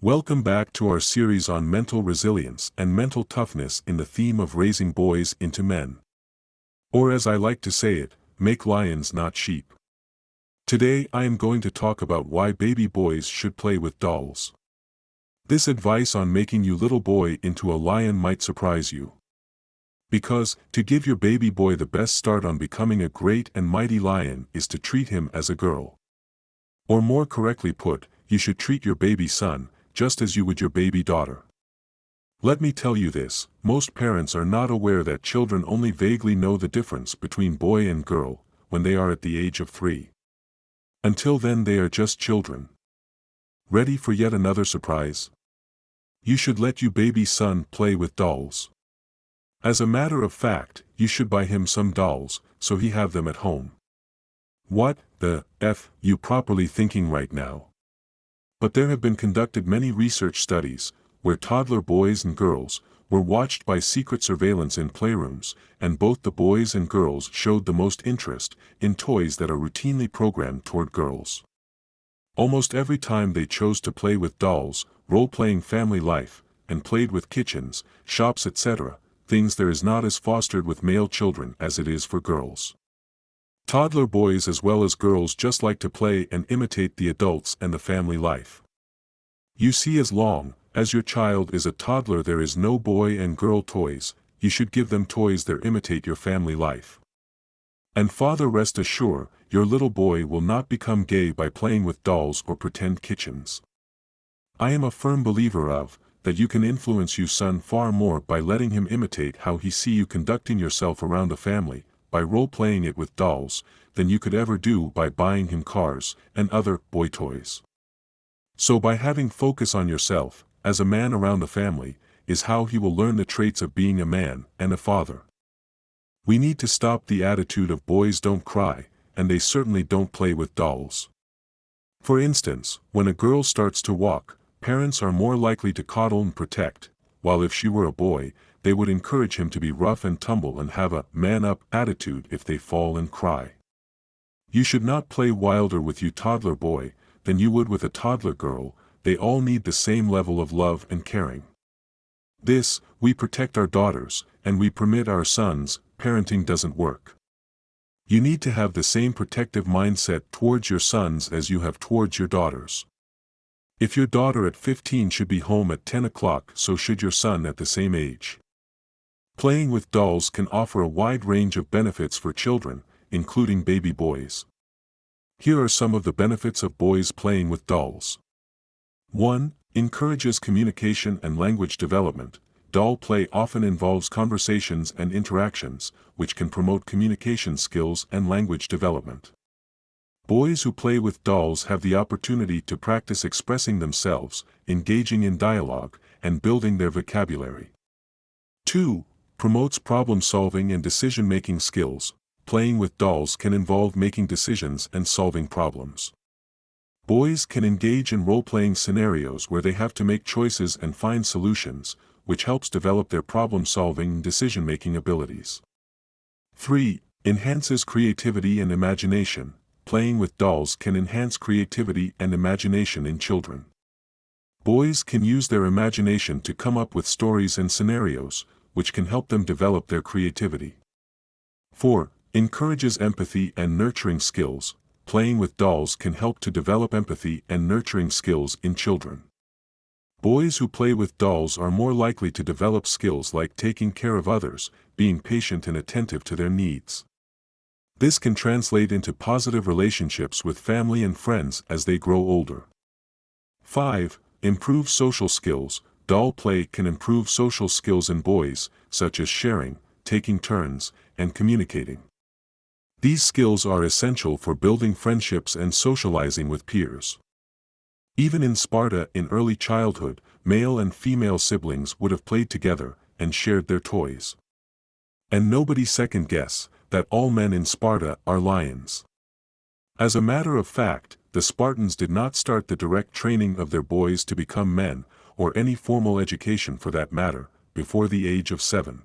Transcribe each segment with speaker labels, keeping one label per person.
Speaker 1: Welcome back to our series on mental resilience and mental toughness in the theme of raising boys into men. Or as I like to say it, make lions not sheep. Today I am going to talk about why baby boys should play with dolls. This advice on making your little boy into a lion might surprise you. Because, to give your baby boy the best start on becoming a great and mighty lion is to treat him as a girl. Or more correctly put, you should treat your baby son just as you would your baby daughter. Let me tell you this, most parents are not aware that children only vaguely know the difference between boy and girl when they are at the age of 3. Until then they are just children. Ready for yet another surprise? You should let your baby son play with dolls. As a matter of fact, you should buy him some dolls, so he have them at home. What the F you properly thinking right now? But there have been conducted many research studies, where toddler boys and girls were watched by secret surveillance in playrooms, and both the boys and girls showed the most interest in toys that are routinely programmed toward girls. Almost every time they chose to play with dolls, role-playing family life, and played with kitchens, shops etc., things there is not as fostered with male children as it is for girls. Toddler boys as well as girls just like to play and imitate the adults and the family life. You see, as long as your child is a toddler there is no boy and girl toys, you should give them toys that imitate your family life. And father, rest assured, your little boy will not become gay by playing with dolls or pretend kitchens. I am a firm believer of, that you can influence your son far more by letting him imitate how he see you conducting yourself around the family, by role-playing it with dolls, than you could ever do by buying him cars and other boy toys. So by having focus on yourself, as a man around the family, is how he will learn the traits of being a man and a father. We need to stop the attitude of boys don't cry, and they certainly don't play with dolls. For instance, when a girl starts to walk, parents are more likely to coddle and protect, while if she were a boy, they would encourage him to be rough and tumble and have a man-up attitude if they fall and cry. You should not play wilder with your toddler boy than you would with a toddler girl. They all need the same level of love and caring. This, we protect our daughters, and we permit our sons. Parenting doesn't work. You need to have the same protective mindset towards your sons as you have towards your daughters. If your daughter at 15 should be home at 10 o'clock, so should your son at the same age. Playing with dolls can offer a wide range of benefits for children, including baby boys. Here are some of the benefits of boys playing with dolls. 1. Encourages communication and language development. Doll play often involves conversations and interactions, which can promote communication skills and language development. Boys who play with dolls have the opportunity to practice expressing themselves, engaging in dialogue, and building their vocabulary. 2. Promotes problem-solving and decision-making skills. Playing with dolls can involve making decisions and solving problems. Boys can engage in role-playing scenarios where they have to make choices and find solutions, which helps develop their problem-solving and decision-making abilities. 3. Enhances creativity and imagination. Playing with dolls can enhance creativity and imagination in children. Boys can use their imagination to come up with stories and scenarios, which can help them develop their creativity. 4. Encourages empathy and nurturing skills. Playing with dolls can help to develop empathy and nurturing skills in children. Boys who play with dolls are more likely to develop skills like taking care of others, being patient and attentive to their needs. This can translate into positive relationships with family and friends as they grow older. 5. Improves social skills. Doll play can improve social skills in boys, such as sharing, taking turns, and communicating. These skills are essential for building friendships and socializing with peers. Even in Sparta in early childhood, male and female siblings would have played together and shared their toys. And nobody second-guess that all men in Sparta are lions. As a matter of fact, the Spartans did not start the direct training of their boys to become men, or any formal education for that matter, before the age of 7.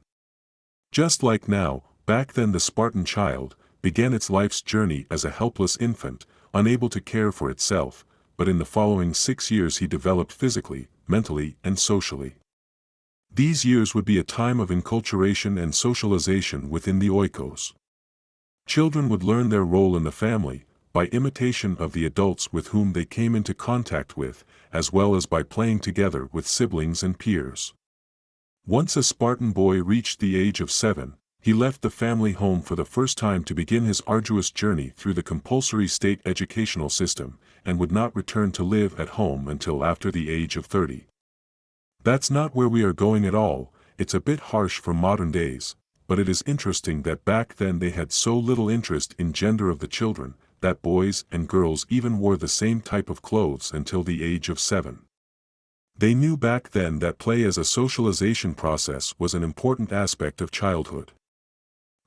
Speaker 1: Just like now, back then the Spartan child began its life's journey as a helpless infant, unable to care for itself, but in the following 6 years he developed physically, mentally, and socially. These years would be a time of enculturation and socialization within the oikos. Children would learn their role in the family, by imitation of the adults with whom they came into contact with, as well as by playing together with siblings and peers. Once a Spartan boy reached the age of 7, he left the family home for the first time to begin his arduous journey through the compulsory state educational system, and would not return to live at home until after the age of 30. That's not where we are going at all. It's a bit harsh for modern days, but it is interesting that back then they had so little interest in gender of the children, that boys and girls even wore the same type of clothes until the age of 7. They knew back then that play as a socialization process was an important aspect of childhood.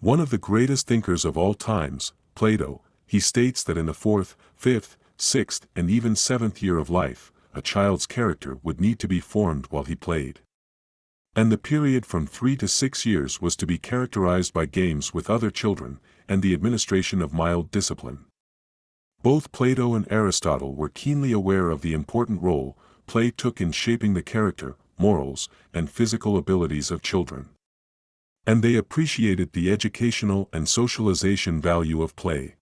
Speaker 1: One of the greatest thinkers of all times, Plato, he states that in the 4th, 5th, 6th, and even 7th year of life, a child's character would need to be formed while he played. And the period from 3 to 6 years was to be characterized by games with other children, and the administration of mild discipline. Both Plato and Aristotle were keenly aware of the important role play took in shaping the character, morals, and physical abilities of children. And they appreciated the educational and socialization value of play.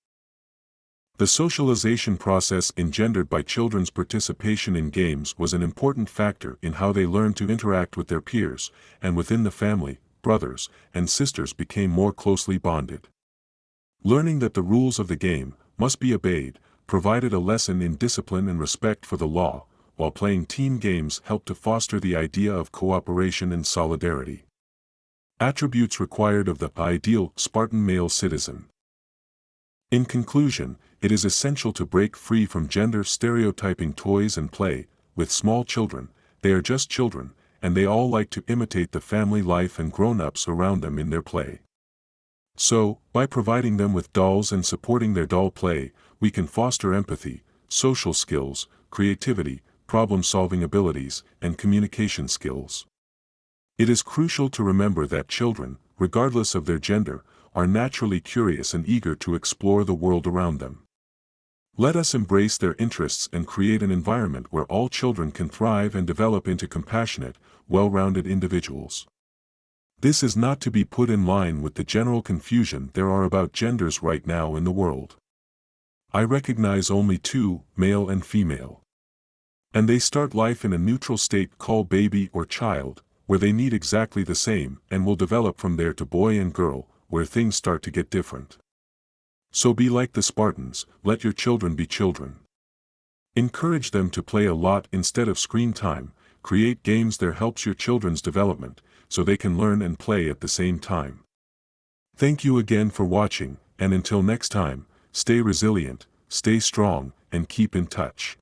Speaker 1: The socialization process engendered by children's participation in games was an important factor in how they learned to interact with their peers, and within the family, brothers and sisters became more closely bonded. Learning that the rules of the game must be obeyed provided a lesson in discipline and respect for the law, while playing team games helped to foster the idea of cooperation and solidarity. Attributes required of the ideal Spartan male citizen. In conclusion, it is essential to break free from gender stereotyping toys and play. With small children, they are just children, and they all like to imitate the family life and grown-ups around them in their play. So, by providing them with dolls and supporting their doll play, we can foster empathy, social skills, creativity, problem-solving abilities, and communication skills. It is crucial to remember that children, regardless of their gender, are naturally curious and eager to explore the world around them. Let us embrace their interests and create an environment where all children can thrive and develop into compassionate, well-rounded individuals. This is not to be put in line with the general confusion there are about genders right now in the world. I recognize only two, male and female. And they start life in a neutral state called baby or child, where they need exactly the same, and will develop from there to boy and girl, where things start to get different. So be like the Spartans, let your children be children. Encourage them to play a lot instead of screen time, create games that helps your children's development, so they can learn and play at the same time. Thank you again for watching, and until next time, stay resilient, stay strong, and keep in touch.